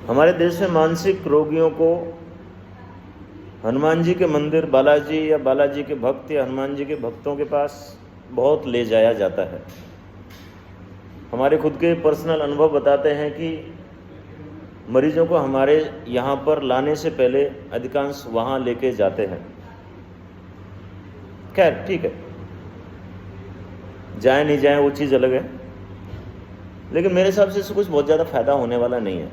हमारे देश में मानसिक रोगियों को हनुमान जी के मंदिर, बालाजी या बालाजी के भक्त या हनुमान जी के भक्तों के पास बहुत ले जाया जाता है। हमारे खुद के पर्सनल अनुभव बताते हैं कि मरीजों को हमारे यहाँ पर लाने से पहले अधिकांश वहाँ लेके जाते हैं। खैर ठीक है, जाए नहीं जाए वो चीज़ अलग है, लेकिन मेरे हिसाब से इससे कुछ बहुत ज़्यादा फायदा होने वाला नहीं है।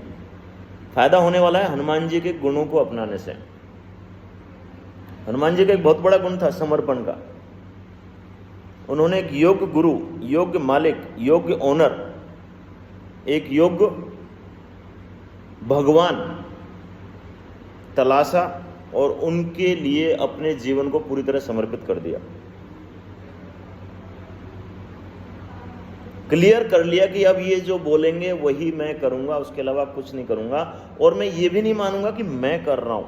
फायदा होने वाला है हनुमान जी के गुणों को अपनाने से। हनुमान जी का एक बहुत बड़ा गुण था समर्पण का। उन्होंने एक योग्य गुरु, योग्य मालिक, योग्य ओनर, एक योग्य भगवान तलाशा और उनके लिए अपने जीवन को पूरी तरह समर्पित कर दिया। क्लियर कर लिया कि अब ये जो बोलेंगे वही मैं करूंगा, उसके अलावा कुछ नहीं करूंगा, और मैं ये भी नहीं मानूंगा कि मैं कर रहा हूं।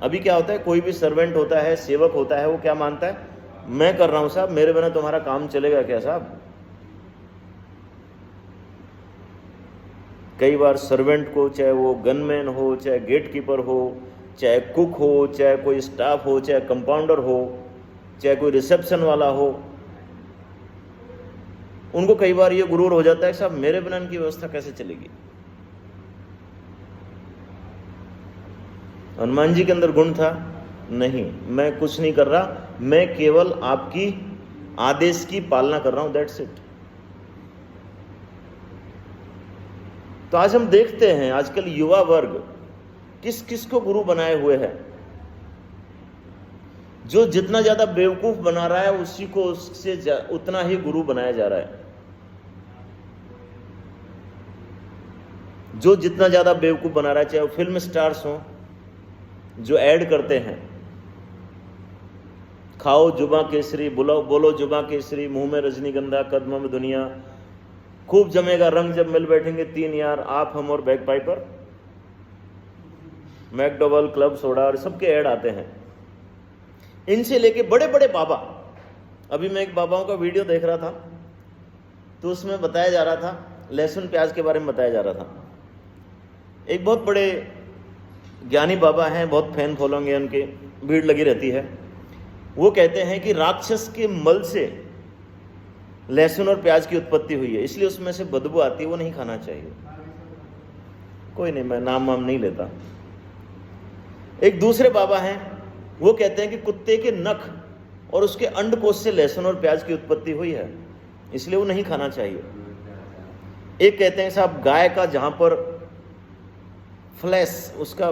अभी क्या होता है, कोई भी सर्वेंट होता है, सेवक होता है, वो क्या मानता है, मैं कर रहा हूं साहब, मेरे बिना तुम्हारा काम चलेगा क्या साहब। कई बार सर्वेंट को, चाहे वो गनमैन हो, चाहे गेटकीपर हो, चाहे कुक हो, चाहे कोई स्टाफ हो, चाहे कंपाउंडर हो, चाहे कोई रिसेप्शन वाला हो, उनको कई बार ये गुरूर हो जाता है साहब मेरे बिना इनकी व्यवस्था कैसे चलेगी। हनुमान जी के अंदर गुण था, नहीं मैं कुछ नहीं कर रहा, मैं केवल आपकी आदेश की पालना कर रहा हूं, दैट्स इट। तो आज हम देखते हैं आजकल युवा वर्ग किस किस को गुरु बनाए हुए है। जो जितना ज्यादा बेवकूफ बना रहा है उसी को उससे उतना ही गुरु बनाया जा रहा है। जो जितना ज्यादा बेवकूफ बना रहा है, चाहे वो फिल्म स्टार्स हो जो ऐड करते हैं, खाओ जुबा केसरी, बोलो जुबा केसरी, मुंह में रजनीगंधा, कदमों में दुनिया, खूब जमेगा रंग जब मिल बैठेंगे तीन यार, आप हम और bag Piper, McDowell, club soda, और सबके ऐड आते हैं। इनसे लेके बड़े बड़े बाबा, अभी मैं एक बाबाओं का वीडियो देख रहा था तो उसमें बताया जा रहा था, लहसुन प्याज के बारे में बताया जा रहा था। एक बहुत बड़े ज्ञानी बाबा हैं, बहुत फैन फॉलोइंग है उनके, भीड़ लगी रहती है। वो कहते हैं कि राक्षस के मल से लहसुन और प्याज की उत्पत्ति हुई है, इसलिए उसमें से बदबू आती है, वो नहीं खाना चाहिए। कोई नहीं, मैं नाम वाम नहीं लेता। एक दूसरे बाबा हैं, वो कहते हैं कि कुत्ते के नख और उसके अंडकोश से लहसुन और प्याज की उत्पत्ति हुई है, इसलिए वो नहीं खाना चाहिए। एक कहते हैं साहब गाय का जहां पर फ्लैश उसका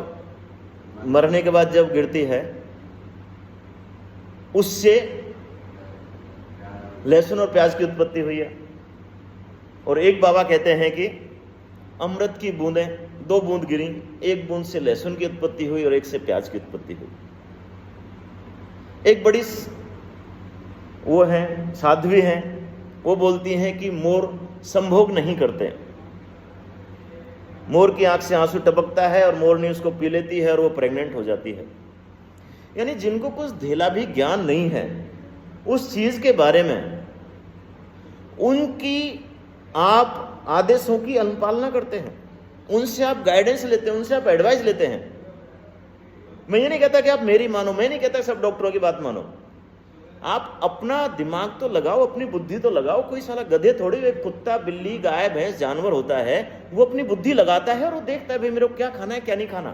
मरने के बाद जब गिरती है उससे लहसुन और प्याज की उत्पत्ति हुई है। और एक बाबा कहते हैं कि अमृत की बूंदें, 2 बूंद गिरी, 1 बूंद से लहसुन की उत्पत्ति हुई और 1 से प्याज की उत्पत्ति हुई। एक बड़ी वो है साध्वी हैं, वो बोलती हैं कि मोर संभोग नहीं करते, मोर की आंख से आंसू टपकता है और मोरनी उसको पी लेती है और वो प्रेग्नेंट हो जाती है। यानी जिनको कुछ ढेला भी ज्ञान नहीं है उस चीज के बारे में, उनकी आप आदेशों की अनुपालना करते हैं, उनसे आप गाइडेंस लेते हैं, उनसे आप एडवाइस लेते हैं। मैं ये नहीं कहता कि आप मेरी मानो, मैं नहीं कहता सब डॉक्टरों की बात मानो, आप अपना दिमाग तो लगाओ, अपनी बुद्धि तो लगाओ। कोई साला गधे थोड़ी, एक कुत्ता, बिल्ली, गाय, भैंस जानवर होता है, वो अपनी बुद्धि लगाता है और वो देखता है भाई मेरे को क्या खाना है क्या नहीं खाना।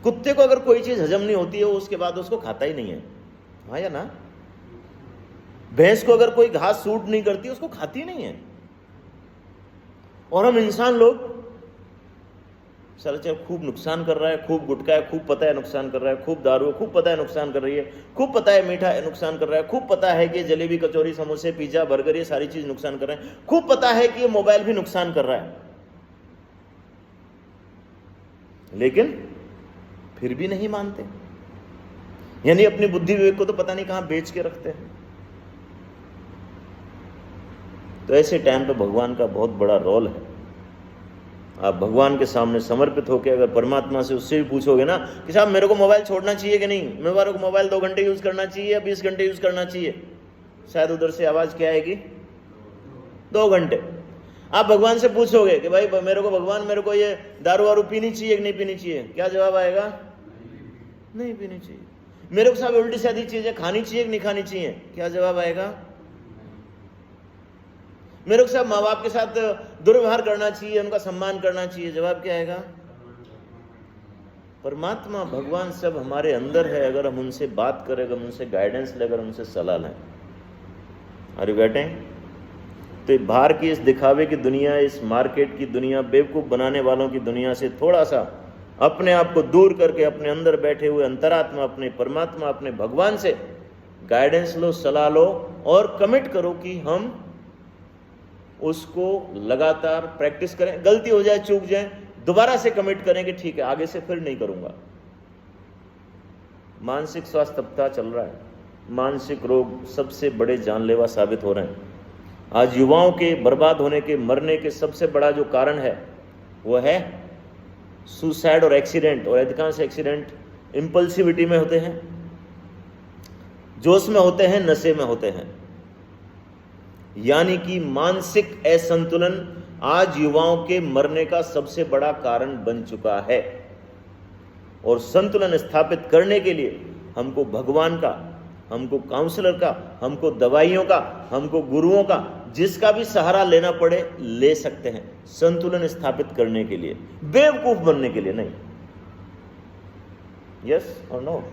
कुत्ते को अगर कोई चीज हजम नहीं होती है उसके बाद उसको खाता ही नहीं है, हाँ या ना। भैंस को अगर कोई घास सूट नहीं करती उसको खाती नहीं है। और हम इंसान लोग साला चाहे खूब नुकसान कर रहा है, खूब गुटखा है, खूब पता है नुकसान कर रहा है, खूब दारू है, खूब पता है नुकसान कर रही है, खूब पता है मीठा है नुकसान कर रहा है, खूब पता है कि जलेबी, कचौरी, समोसे, पिज्जा, बर्गर, ये सारी चीज नुकसान कर रहे हैं, खूब पता है कि ये मोबाइल भी नुकसान कर रहा है, लेकिन फिर भी नहीं मानते। यानी अपनी बुद्धि विवेक को तो पता नहीं कहां बेच के रखते हैं। तो ऐसे टाइम पे भगवान का बहुत बड़ा रोल है। आप भगवान के सामने समर्पित होकर अगर परमात्मा से उससे भी पूछोगे ना कि साहब मेरे को मोबाइल छोड़ना चाहिए कि नहीं, मेरे को मोबाइल 2 घंटे यूज करना चाहिए या 20 घंटे यूज करना चाहिए, शायद उधर से आवाज क्या आएगी, 2 घंटे। आप भगवान से पूछोगे कि भाई मेरे को भगवान, मेरे को ये दारू वारू पीनी चाहिए कि नहीं पीनी चाहिए, क्या जवाब आएगा? नहीं पीनी चाहिए। मेरे को साहब उल्टी सीधी चीजें खानी चाहिए कि नहीं खानी चाहिए, क्या जवाब आएगा? मेरे को साहब माँ बाप के साथ दुर्व्यवहार करना चाहिए, उनका सम्मान करना चाहिए, जवाब क्या आएगा? परमात्मा भगवान सब हमारे अंदर है, अगर हम उनसे बात करें, अगर उनसे गाइडेंस लें, अगर उनसे सलाह लें। अरे बैठे तो बाहर की इस दिखावे की दुनिया, इस मार्केट की दुनिया, बेवकूफ़ बनाने वालों की दुनिया से थोड़ा सा अपने आप को दूर करके अपने अंदर बैठे हुए अंतरात्मा, अपने परमात्मा, अपने भगवान से गाइडेंस लो, सलाह लो और कमिट करो कि हम उसको लगातार प्रैक्टिस करें। गलती हो जाए, चूक जाए, दोबारा से कमिट करें कि ठीक है आगे से फिर नहीं करूंगा। मानसिक स्वास्थ्य तबका चल रहा है, मानसिक रोग सबसे बड़े जानलेवा साबित हो रहे हैं। आज युवाओं के बर्बाद होने के, मरने के सबसे बड़ा जो कारण है वो है सुसाइड और एक्सीडेंट। और अधिकांश एक्सीडेंट इंपल्सिविटी में होते हैं, जोश में होते हैं, नशे में होते हैं। यानी कि मानसिक असंतुलन आज युवाओं के मरने का सबसे बड़ा कारण बन चुका है। और संतुलन स्थापित करने के लिए हमको भगवान का, हमको काउंसलर का, हमको दवाइयों का, हमको गुरुओं का, जिसका भी सहारा लेना पड़े ले सकते हैं संतुलन स्थापित करने के लिए, बेवकूफ बनने के लिए नहीं। यस और नो?